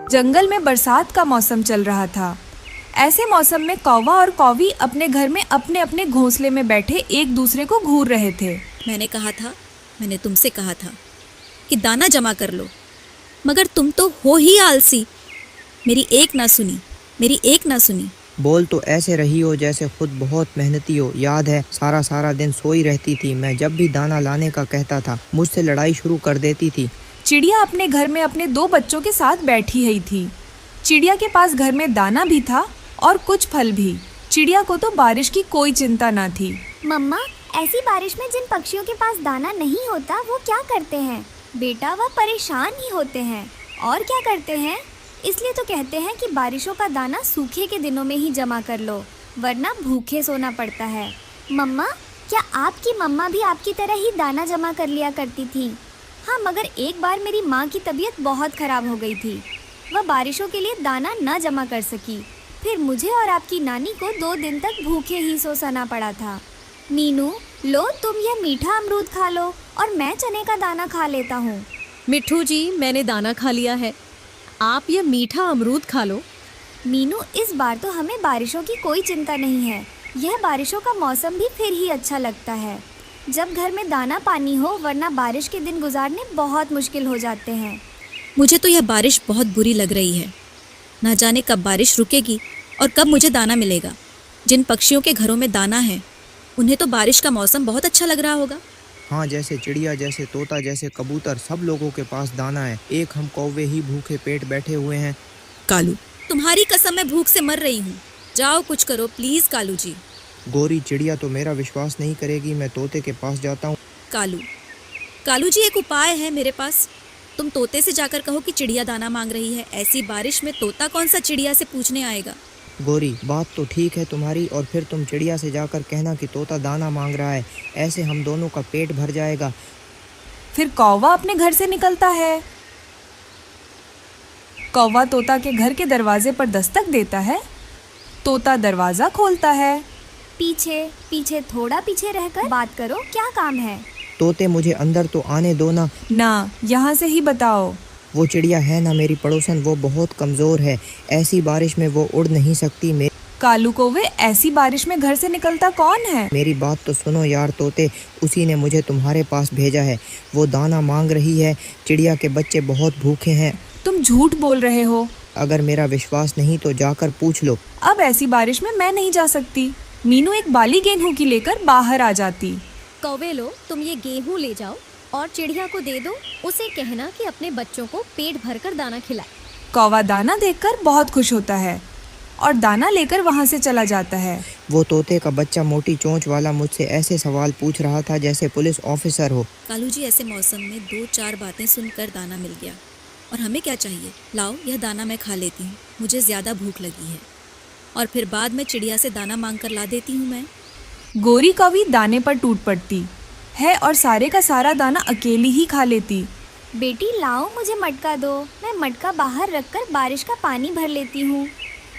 जंगल में बरसात का मौसम चल रहा था। ऐसे मौसम में कौवा और कौवी अपने घर में अपने अपने घोंसले में बैठे एक दूसरे को घूर रहे थे। मैंने तुमसे कहा था कि दाना जमा कर लो, मगर तुम तो हो ही आलसी। मेरी एक ना सुनी। बोल तो ऐसे रही हो जैसे खुद बहुत मेहनती हो। याद है, सारा दिन सोई रहती थी। मैं जब भी दाना लाने का कहता था मुझसे लड़ाई शुरू कर देती थी। चिड़िया अपने घर में अपने 2 बच्चों के साथ बैठी ही थी। चिड़िया के पास घर में दाना भी था और कुछ फल भी। चिड़िया को तो बारिश की कोई चिंता न थी। मम्मा, ऐसी बारिश में जिन पक्षियों के पास दाना नहीं होता वो क्या करते हैं? बेटा, वह परेशान ही होते हैं। और क्या करते हैं? इसलिए तो कहते हैं कि बारिशों का दाना सूखे के दिनों में ही जमा कर लो, वरना भूखे सोना पड़ता है। मम्मा, क्या आपकी मम्मा भी आपकी तरह ही दाना जमा कर लिया करती थी? हाँ, मगर एक बार मेरी माँ की तबीयत बहुत ख़राब हो गई थी। वह बारिशों के लिए दाना न जमा कर सकी। फिर मुझे और आपकी नानी को 2 दिन तक भूखे ही सोना पड़ा था। मीनू, लो तुम यह मीठा अमरूद खा लो और मैं चने का दाना खा लेता हूँ। मिट्ठू जी, मैंने दाना खा लिया है, आप ये मीठा अमरूद खा लो। मीनू, इस बार तो हमें बारिशों की कोई चिंता नहीं है। यह बारिशों का मौसम भी फिर ही अच्छा लगता है, जब घर में दाना पानी हो, वरना बारिश के दिन गुजारने बहुत मुश्किल हो जाते हैं। मुझे तो यह बारिश बहुत बुरी लग रही है। ना जाने कब बारिश रुकेगी और कब मुझे दाना मिलेगा। जिन पक्षियों के घरों में दाना है उन्हें तो बारिश का मौसम बहुत अच्छा लग रहा होगा। हाँ, जैसे चिड़िया, जैसे तोता, जैसे कबूतर, सब लोगों के पास दाना है। एक हम कौवे ही भूखे पेट बैठे हुए हैं। कालू, तुम्हारी कसम मैं भूख से मर रही हूँ। जाओ कुछ करो प्लीज कालू जी। गोरी, चिड़िया तो मेरा विश्वास नहीं करेगी। मैं तोते के पास जाता हूँ। कालू जी, एक उपाय है मेरे पास। तुम तोते से जाकर कहो कि चिड़िया दाना मांग रही है। ऐसी बारिश में तोता कौन सा चिड़िया से पूछने आएगा। गोरी, बात तो ठीक है तुम्हारी, और फिर तुम चिड़िया से जाकर कहना कि तोता दाना मांग रहा है। ऐसे हम दोनों का पेट भर जाएगा। फिर कौवा अपने घर से निकलता है। कौवा तोता के घर के दरवाजे पर दस्तक देता है। तोता दरवाजा खोलता है। पीछे थोड़ा पीछे रहकर बात करो, क्या काम है? तोते, मुझे अंदर तो आने दो ना। यहाँ से ही बताओ। वो चिड़िया है ना मेरी पड़ोसन, वो बहुत कमज़ोर है। ऐसी बारिश में वो उड़ नहीं सकती। कालू कौवे, ऐसी बारिश में घर से निकलता कौन है? मेरी बात तो सुनो यार तोते, उसी ने मुझे तुम्हारे पास भेजा है। वो दाना मांग रही है। चिड़िया के बच्चे बहुत भूखे हैं। तुम झूठ बोल रहे हो। अगर मेरा विश्वास नहीं तो जाकर पूछ लो। अब ऐसी बारिश में मैं नहीं जा सकती। मीनू एक बाली गेहूं की लेकर बाहर आ जाती। कौवे, लो तुम ये गेहूं ले जाओ और चिड़िया को दे दो। उसे कहना कि अपने बच्चों को पेट भरकर दाना खिलाए। कौवा दाना देखकर बहुत खुश होता है और दाना लेकर वहाँ से चला जाता है। वो तोते का बच्चा मोटी चोंच वाला मुझसे ऐसे सवाल पूछ रहा था जैसे पुलिस ऑफिसर हो। कालू जी, ऐसे मौसम में 2-4 बातें सुनकर दाना मिल गया, और हमें क्या चाहिए। लाओ, यह दाना मैं खा लेती हूँ, मुझे ज़्यादा भूख लगी है, और फिर बाद में चिड़िया से दाना मांग कर ला देती हूँ मैं। गोरी कौवी दाने पर टूट पड़ती है और सारे का सारा दाना अकेली ही खा लेती। बेटी, लाओ मुझे मटका दो, मैं मटका बाहर रखकर बारिश का पानी भर लेती हूँ।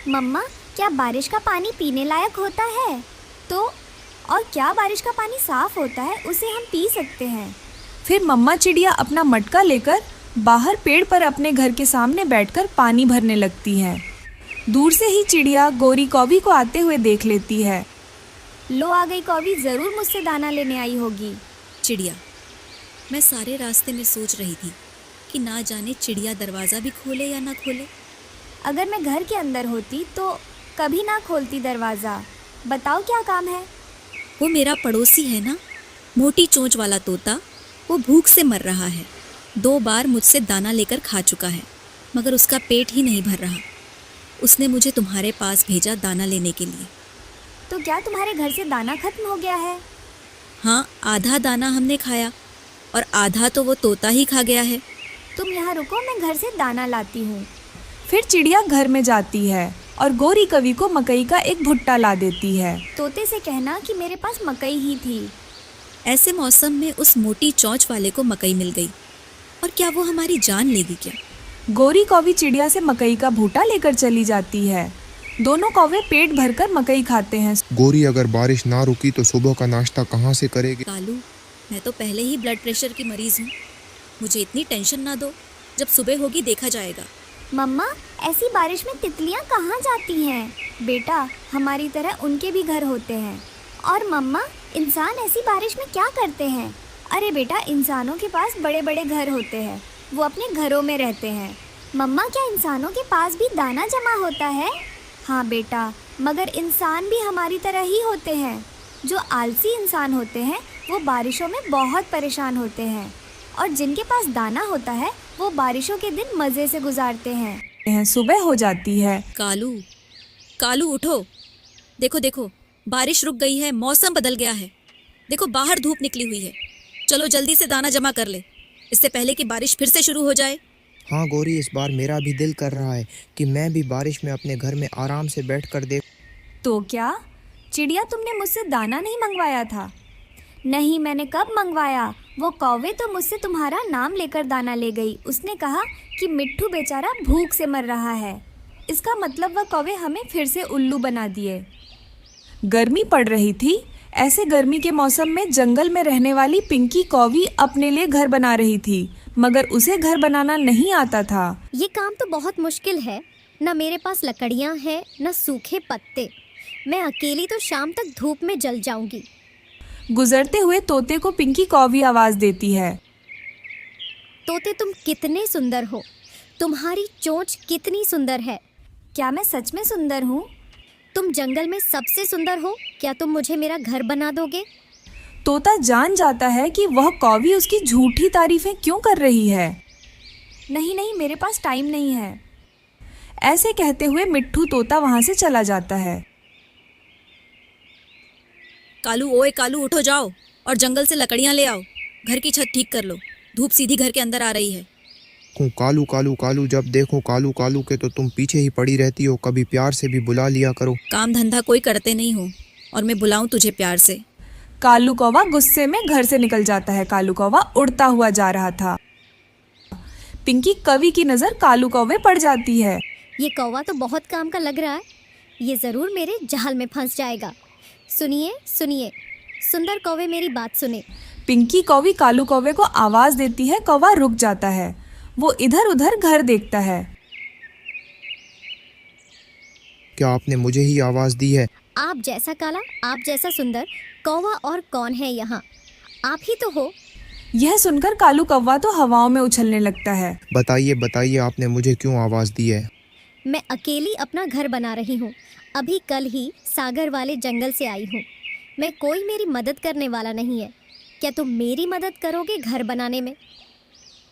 मम्मा, क्या बारिश का पानी पीने लायक होता है? तो और क्या बारिश का पानी साफ होता है, उसे हम पी सकते हैं? फिर मम्मा चिड़िया अपना मटका लेकर बाहर पेड़ पर अपने घर के सामने बैठकर पानी भरने लगती है। दूर से ही चिड़िया गोरी कौवी को आते हुए देख लेती है। लो, आ गई कौवी, ज़रूर मुझसे दाना लेने आई होगी। चिड़िया, मैं सारे रास्ते में सोच रही थी कि ना जाने चिड़िया दरवाज़ा भी खोले या ना खोले। अगर मैं घर के अंदर होती तो कभी ना खोलती दरवाज़ा। बताओ क्या काम है? वो मेरा पड़ोसी है ना, मोटी चोंच वाला तोता, वो भूख से मर रहा है। 2 बार मुझसे दाना लेकर खा चुका है, मगर उसका पेट ही नहीं भर रहा। उसने मुझे तुम्हारे पास भेजा दाना लेने के लिए। तो क्या तुम्हारे घर से दाना खत्म हो गया है? हाँ, आधा दाना हमने खाया और आधा तो वो तोता ही खा गया है। तुम यहाँ रुको, मैं घर से दाना लाती हूँ। फिर चिड़िया घर में जाती है और गोरी कवि को मकई का एक भुट्टा ला देती है। तोते से कहना कि मेरे पास मकई ही थी। ऐसे मौसम में उस मोटी चोंच वाले को मकई मिल गई, और क्या वो हमारी जान लेगी क्या? गोरी कौवी चिड़िया से मकई का भुट्टा लेकर चली जाती है। दोनों कौवे पेट भरकर मकई खाते हैं। गोरी, अगर बारिश ना रुकी तो सुबह का नाश्ता कहाँ से करेगी? कालू, मैं तो पहले ही ब्लड प्रेशर की मरीज हूँ। मुझे इतनी टेंशन ना दो, जब सुबह होगी देखा जाएगा। मम्मा, ऐसी बारिश में तितलियां कहाँ जाती हैं? बेटा, हमारी तरह उनके भी घर होते हैं। और मम्मा, इंसान ऐसी बारिश में क्या करते हैं? अरे बेटा, इंसानों के पास बड़े बड़े घर होते हैं, वो अपने घरों में रहते हैं। मम्मा, क्या इंसानों के पास भी दाना जमा होता है? हाँ बेटा, मगर इंसान भी हमारी तरह ही होते हैं। जो आलसी इंसान होते हैं वो बारिशों में बहुत परेशान होते हैं, और जिनके पास दाना होता है वो बारिशों के दिन मज़े से गुजारते हैं। सुबह हो जाती है। कालू, कालू उठो। देखो देखो, बारिश रुक गई है, मौसम बदल गया है। देखो बाहर धूप निकली हुई है। चलो जल्दी से दाना जमा कर ले, इससे पहले कि बारिश फिर से शुरू हो जाए। हाँ गौरी, इस बार मेरा भी दिल कर रहा है कि मैं भी बारिश में अपने घर में आराम से बैठकर देख। तो क्या चिड़िया, तुमने मुझसे दाना नहीं मंगवाया था? नहीं, मैंने कब मंगवाया? वो कौवे तो मुझसे तुम्हारा नाम लेकर दाना ले गई। उसने कहा कि मिट्ठू बेचारा भूख से मर रहा है। इसका मतलब वह कौवे हमें फिर से उल्लू बना दिए। गर्मी पड़ रही थी। ऐसे गर्मी के मौसम में जंगल में रहने वाली पिंकी कौवी अपने लिए घर बना रही थी, मगर उसे घर बनाना नहीं आता था। ये काम तो बहुत मुश्किल है। न मेरे पास लकड़ियाँ हैं, न सूखे पत्ते। मैं अकेली तो शाम तक धूप में जल जाऊंगी। गुजरते हुए तोते को पिंकी कौवी आवाज देती है। तोते, तुम कितने सुंदर हो। तुम्हारी चोंच कितनी सुंदर है। क्या मैं सच में सुंदर हूँ? तुम जंगल में सबसे सुंदर हो। क्या तुम मुझे मेरा घर बना दोगे? तोता जान जाता है कि वह कौवी उसकी झूठी तारीफें क्यों कर रही है। नहीं नहीं, मेरे पास टाइम नहीं है। ऐसे कहते हुए मिट्ठू तोता वहां से चला जाता है। कालू, ओए कालू, उठो जाओ और जंगल से लकड़ियां ले आओ। घर की छत ठीक कर लो, धूप सीधी घर के अंदर आ रही है। कालू कालू कालू, जब देखो कालू कालू के तो तुम पीछे ही पड़ी रहती हो। कभी प्यार से भी बुला लिया करो। काम धंधा कोई करते नहीं हो और मैं बुलाऊं तुझे प्यार से? कालू कौवा गुस्से में घर से निकल जाता है। कालू कौवा उड़ता हुआ जा रहा था। पिंकी कवि की नजर कालू कौवे पड़ जाती है। ये कौवा तो बहुत काम का लग रहा है। ये जरूर मेरे जाल में फंस जाएगा। सुनिए सुनिए, सुंदर कौवे, मेरी बात सुने। पिंकी कौवी कालू कौवे को आवाज देती है। कौवा रुक जाता है। वो इधर उधर घर देखता है। क्या आपने मुझे ही आवाज दी है? आप जैसा काला, आप जैसा सुंदर कौवा और कौन है यहाँ? आप ही तो हो। यह सुनकर कालू कौवा तो हवाओं में उछलने लगता है। बताइए बताइए, आपने मुझे क्यों आवाज दी है? मैं अकेली अपना घर बना रही हूँ। अभी कल ही सागर वाले जंगल से आई हूँ। मैं कोई मेरी मदद करने वाला नहीं है। क्या तुम मेरी मदद करोगे घर बनाने में?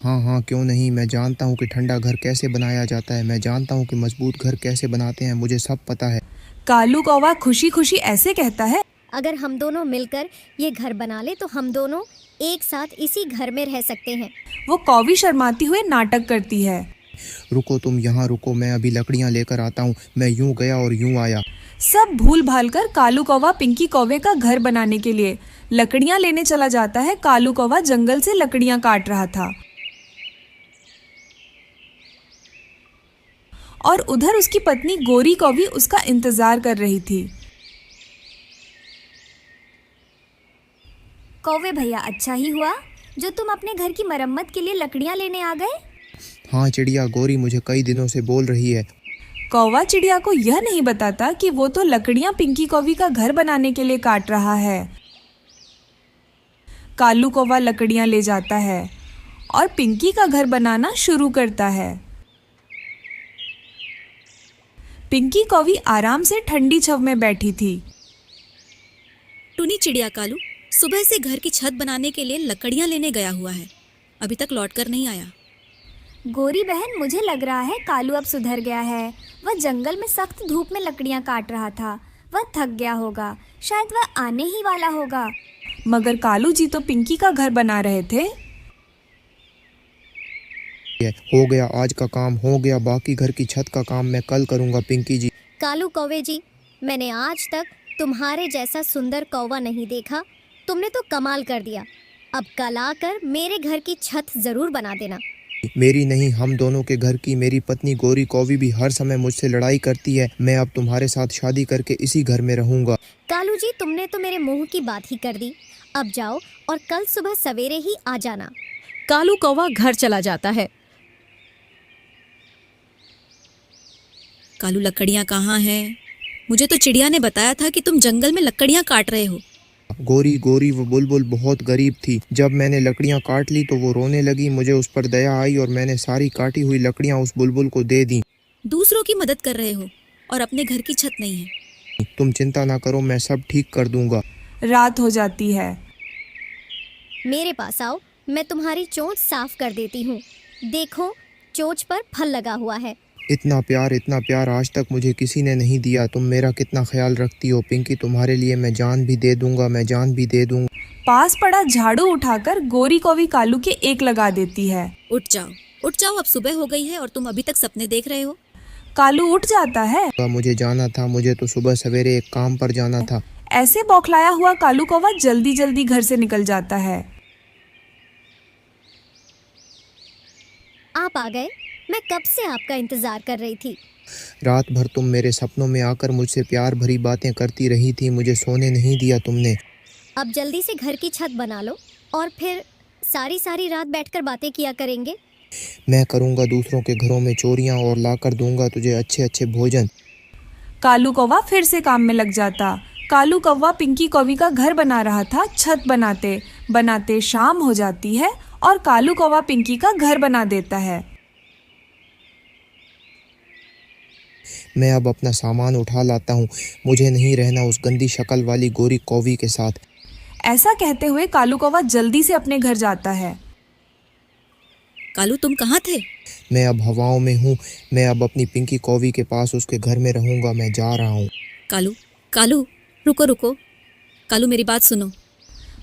हाँ हाँ, क्यों नहीं। मैं जानता हूँ कि ठंडा घर कैसे बनाया जाता है। मैं जानता हूँ कि मजबूत घर कैसे बनाते हैं। मुझे सब पता है। कालू कौवा खुशी खुशी ऐसे कहता है। अगर हम दोनों मिलकर ये घर बना ले तो हम दोनों एक साथ इसी घर में रह सकते हैं। वो कौवी शर्माती हुए नाटक करती है। रुको, तुम यहाँ रुको, मैं अभी लकड़ियाँ लेकर आता हूँ। मैं यूं गया और यूं आया। सब भूल भाल कर कालू कौवा पिंकी कौवे का घर बनाने के लिए लकड़ियां लेने चला जाता है। कालू कौवा जंगल से लकड़ियां काट रहा था और उधर उसकी पत्नी गोरी कौवी उसका इंतजार कर रही थी। कौवे भैया, अच्छा ही हुआ जो तुम अपने घर की मरम्मत के लिए लकड़ियाँ लेने आ गए। हाँ चिड़िया, गोरी मुझे कई दिनों से बोल रही है। कौवा चिड़िया को यह नहीं बताता कि वो तो लकड़ियां पिंकी कौवी का घर बनाने के लिए काट रहा है। कालू कौवा लकड़ियां ले जाता है और पिंकी का घर बनाना शुरू करता है। पिंकी कौवी आराम से ठंडी छांव में बैठी थी। टुनी चिड़िया कालू सुबह से घर की छत बनाने के लिए लकड़ियां लेने गया हुआ है, अभी तक लौटकर नहीं आया। गोरी बहन, मुझे लग रहा है कालू अब सुधर गया है। वह जंगल में सख्त धूप में लकड़ियां काट रहा था। वह थक गया होगा, शायद वह आने ही वाला होगा। मगर कालू जी तो पिंकी का घर बना रहे थे। हो गया, आज का काम हो गया। बाकी घर की छत का काम मैं कल करूँगा। पिंकी जी, कालू कौवे जी, मैंने आज तक तुम्हारे जैसा सुंदर कौवा नहीं देखा। तुमने तो कमाल कर दिया। अब कल आकर मेरे घर की छत जरूर बना देना। मेरी नहीं, हम दोनों के घर की। मेरी पत्नी गोरी कौवी भी हर समय मुझसे लड़ाई करती है। मैं अब तुम्हारे साथ शादी करके इसी घर में रहूंगा। कालू जी, तुमने तो मेरे मुंह की बात ही कर दी। अब जाओ और कल सुबह सवेरे ही आ जाना। कालू कौवा घर चला जाता है। कालू लकड़ियाँ कहाँ हैं? मुझे तो चिड़िया ने बताया था कि तुम जंगल में लकड़ियाँ काट रहे हो। गोरी गोरी वो बुलबुल बहुत गरीब थी। जब मैंने लकड़ियाँ काट ली तो वो रोने लगी। मुझे उस पर दया आई और मैंने सारी काटी हुई लकड़ियाँ उस बुलबुल को दे दी। दूसरों की मदद कर रहे हो और अपने घर की छत नहीं है। तुम चिंता ना करो, मैं सब ठीक कर दूंगा। रात हो जाती है। मेरे पास आओ, मैं तुम्हारी चोंच साफ कर देती हूँ। देखो, चोंच पर फल लगा हुआ है। इतना प्यार आज तक मुझे किसी ने नहीं दिया। तुम मेरा कितना ख्याल रखती हो पिंकी। तुम्हारे लिए मैं जान भी दे दूंगा, मैं जान भी दे दूंगा। पास पड़ा झाड़ू उठाकर गोरी कौवी कालू के एक लगा देती है। उठ जाओ, अब सुबह हो गई है और तुम अभी तक सपने देख रहे हो। कालू उठ जाता है। मुझे जाना था, मुझे तो सुबह सवेरे एक काम पर जाना था। ऐसे बौखलाया हुआ कालू कौवा जल्दी जल्दी घर से निकल जाता है। आप आ गए। मैं कब से आपका इंतजार कर रही थी। रात भर तुम मेरे सपनों में आकर मुझसे प्यार भरी बातें करती रही थी। मुझे सोने नहीं दिया तुमने। अब जल्दी से घर की छत बना लो और फिर सारी रात बैठकर बातें किया करेंगे। मैं करूंगा दूसरों के घरों में चोरियां और लाकर दूंगा तुझे अच्छे अच्छे भोजन। कालू कौवा फिर से काम में लग जाता। कालू कौवा पिंकी कौवी का घर बना रहा था। छत बनाते बनाते शाम हो जाती है और कालू कौवा पिंकी का घर बना देता है। मैं अब अपना सामान उठा लाता हूँ। मुझे नहीं रहना उस गंदी शक्ल वाली गोरी कौवी के साथ। ऐसा कहते हुए कालू कौवा जल्दी से अपने घर जाता है। कालू तुम कहाँ थे? मैं अब हवाओं में हूँ। मैं अब अपनी पिंकी कौवी के पास उसके घर में रहूंगा। मैं जा रहा हूँ। कालू रुको। कालू मेरी बात सुनो।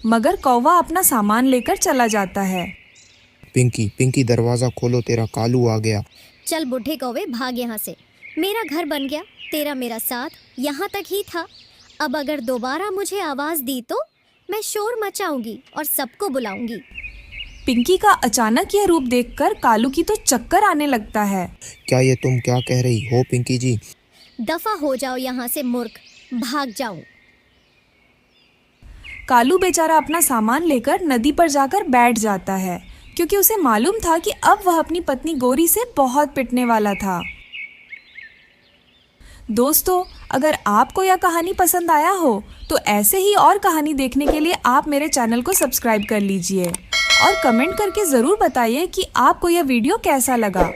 मगर कौवा अपना सामान लेकर चला जाता है। पिंकी दरवाजा खोलो, तेरा कालू आ गया। चल बूढ़े कौवे, भाग यहाँ से। मेरा घर बन गया, तेरा मेरा साथ यहाँ तक ही था। अब अगर दोबारा मुझे आवाज दी तो मैं शोर मचाऊंगी और सबको बुलाऊंगी। पिंकी का अचानक यह रूप देखकर कालू की तो चक्कर आने लगता है। क्या ये तुम क्या कह रही हो पिंकी जी? दफा हो जाओ यहाँ से मूर्ख, भाग जाऊं। कालू बेचारा अपना सामान लेकर नदी पर जाकर बैठ जाता है, क्योंकि उसे मालूम था कि अब वह अपनी पत्नी गोरी से बहुत पिटने वाला था। दोस्तों, अगर आपको यह कहानी पसंद आया हो तो ऐसे ही और कहानी देखने के लिए आप मेरे चैनल को सब्सक्राइब कर लीजिए और कमेंट करके ज़रूर बताइए कि आपको यह वीडियो कैसा लगा।